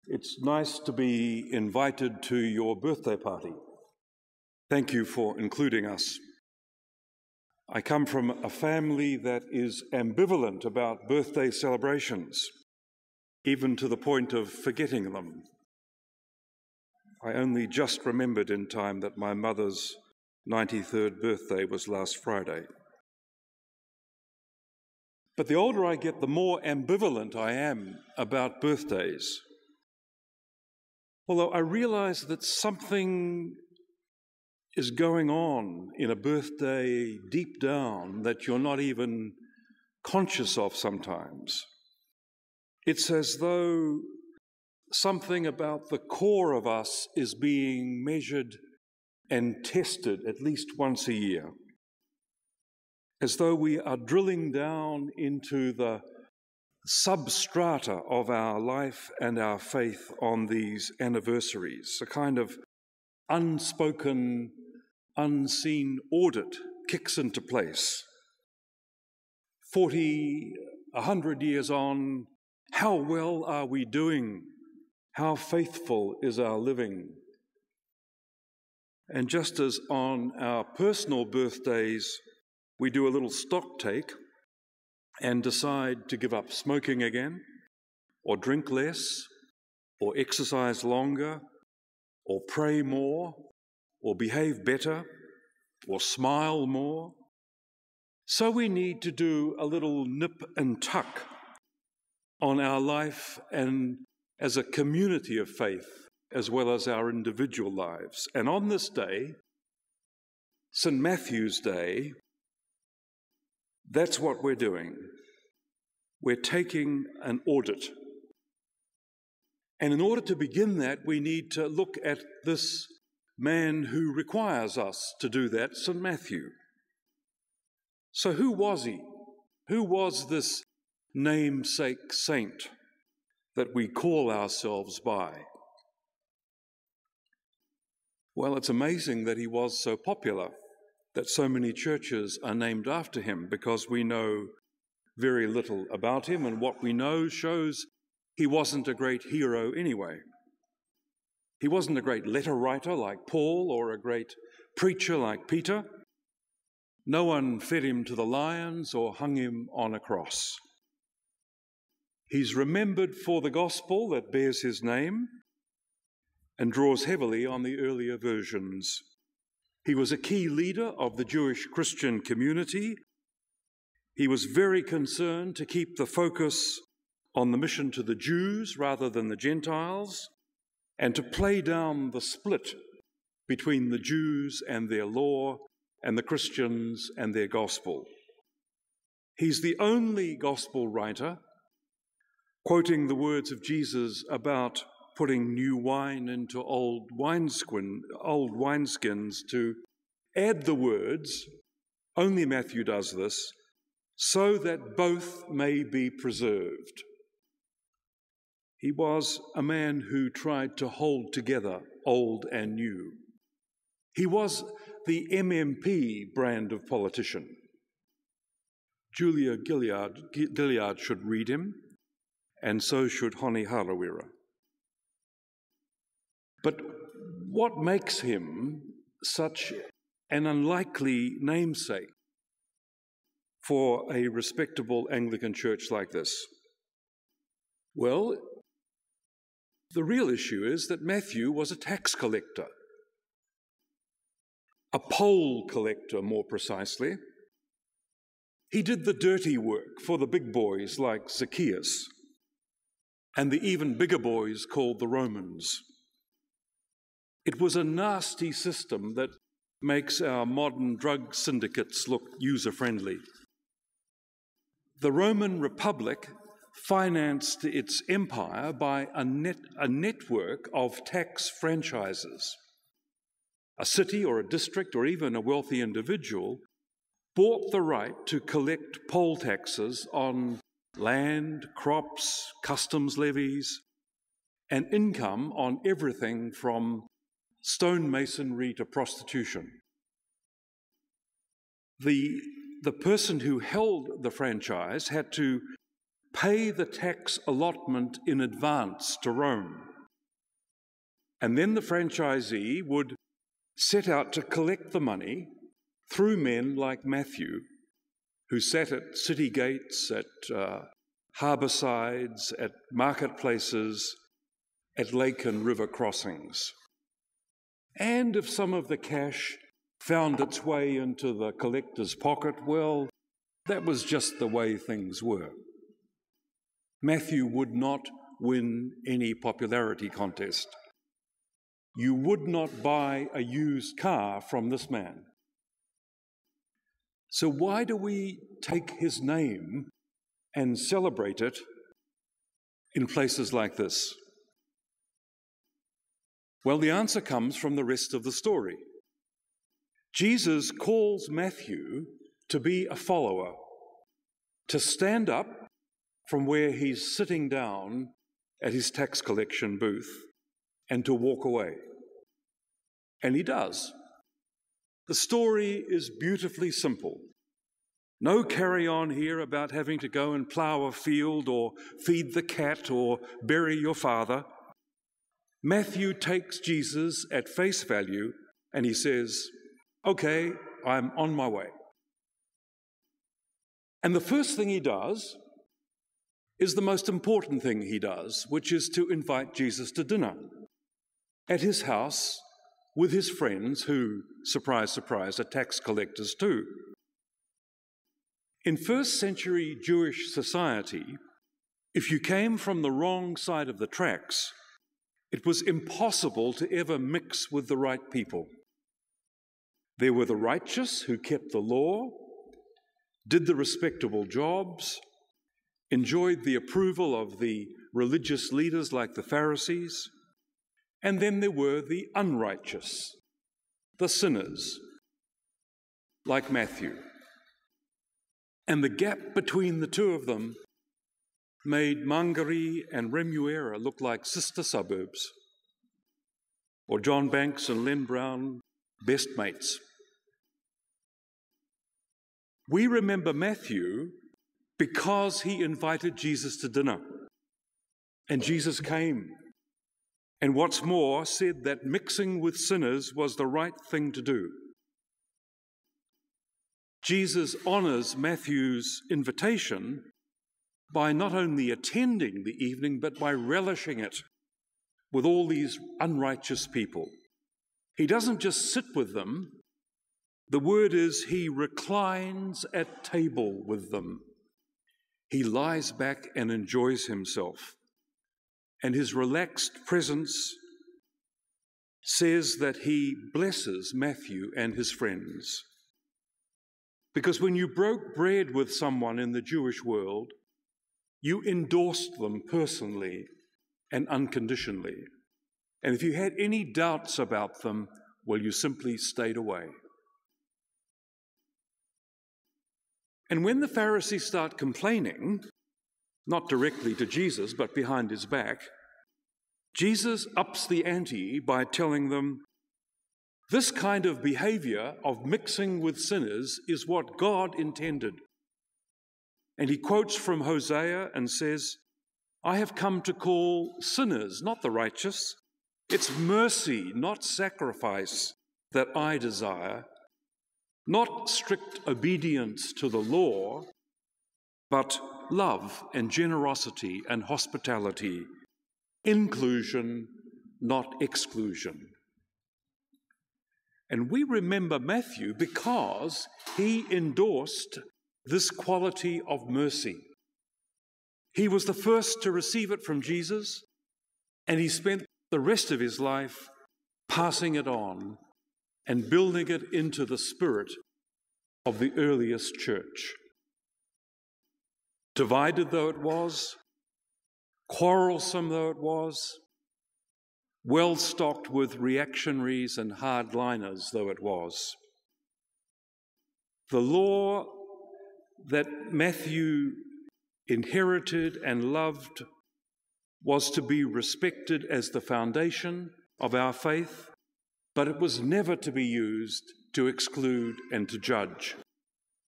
It's nice to be invited to your birthday party. Thank you for including us. I come from a family that is ambivalent about birthday celebrations, even to the point of forgetting them. I only just remembered in time that my mother's 93rd birthday was last Friday. But the older I get, the more ambivalent I am about birthdays. Although I realize that something is going on in a birthday deep down that you're not even conscious of sometimes. It's as though something about the core of us is being measured and tested at least once a year, as though we are drilling down into the substrata of our life and our faith on these anniversaries. A kind of unspoken, unseen audit kicks into place. 40, 100 years on, how well are we doing? How faithful is our living? And just as on our personal birthdays, we do a little stock take and decide to give up smoking again, or drink less, or exercise longer, or pray more, or behave better, or smile more. So we need to do a little nip and tuck on our life and as a community of faith, as well as our individual lives. And on this day, St. Matthew's Day, that's what we're doing. We're taking an audit. And in order to begin that, we need to look at this man who requires us to do that, St. Matthew. So who was he? Who was this namesake saint that we call ourselves by? Well, it's amazing that he was so popular, that so many churches are named after him, because we know very little about him, and what we know shows he wasn't a great hero anyway. He wasn't a great letter writer like Paul or a great preacher like Peter. No one fed him to the lions or hung him on a cross. He's remembered for the gospel that bears his name and draws heavily on the earlier versions. He was a key leader of the Jewish Christian community. He was very concerned to keep the focus on the mission to the Jews rather than the Gentiles, and to play down the split between the Jews and their law and the Christians and their gospel. He's the only gospel writer, quoting the words of Jesus about putting new wine into old wineskins, to add the words, only Matthew does this, so that both may be preserved. He was a man who tried to hold together old and new. He was the MMP brand of politician. Julia Gillard should read him, and so should Honi Harawira. But what makes him such an unlikely namesake for a respectable Anglican church like this? Well, the real issue is that Matthew was a tax collector, a poll collector more precisely. He did the dirty work for the big boys like Zacchaeus and the even bigger boys called the Romans. It was a nasty system that makes our modern drug syndicates look user-friendly. The Roman Republic financed its empire by a network of tax franchises. A city or a district or even a wealthy individual bought the right to collect poll taxes on land, crops, customs levies, and income on everything from stonemasonry to prostitution. The person who held the franchise had to pay the tax allotment in advance to Rome. And then the franchisee would set out to collect the money through men like Matthew, who sat at city gates, at harbour sides, at marketplaces, at lake and river crossings. And if some of the cash found its way into the collector's pocket, well, that was just the way things were. Matthew would not win any popularity contest. You would not buy a used car from this man. So why do we take his name and celebrate it in places like this? Well, the answer comes from the rest of the story. Jesus calls Matthew to be a follower, to stand up from where he's sitting down at his tax collection booth and to walk away. And he does. The story is beautifully simple. No carry-on here about having to go and plough a field or feed the cat or bury your father. Matthew takes Jesus at face value and he says, "Okay, I'm on my way." And the first thing he does is the most important thing he does, which is to invite Jesus to dinner at his house with his friends who, surprise, surprise, are tax collectors too. In first century Jewish society, if you came from the wrong side of the tracks, it was impossible to ever mix with the right people. There were the righteous who kept the law, did the respectable jobs, enjoyed the approval of the religious leaders like the Pharisees, and then there were the unrighteous, the sinners, like Matthew. And the gap between the two of them made Mangere and Remuera look like sister suburbs, or John Banks and Len Brown, best mates. We remember Matthew because he invited Jesus to dinner, and Jesus came. And what's more, said that mixing with sinners was the right thing to do. Jesus honours Matthew's invitation by not only attending the evening, but by relishing it with all these unrighteous people. He doesn't just sit with them. The word is he reclines at table with them. He lies back and enjoys himself. And his relaxed presence says that he blesses Matthew and his friends. Because when you broke bread with someone in the Jewish world, you endorsed them personally and unconditionally. And if you had any doubts about them, well, you simply stayed away. And when the Pharisees start complaining, not directly to Jesus, but behind his back, Jesus ups the ante by telling them, this kind of behavior of mixing with sinners is what God intended. And he quotes from Hosea and says, I have come to call sinners, not the righteous. It's mercy, not sacrifice, that I desire, not strict obedience to the law, but love and generosity and hospitality, inclusion, not exclusion. And we remember Matthew because he endorsed this quality of mercy. He was the first to receive it from Jesus, and he spent the rest of his life passing it on and building it into the spirit of the earliest church. Divided though it was, quarrelsome though it was, well stocked with reactionaries and hardliners though it was, the law that Matthew inherited and loved was to be respected as the foundation of our faith, but it was never to be used to exclude and to judge.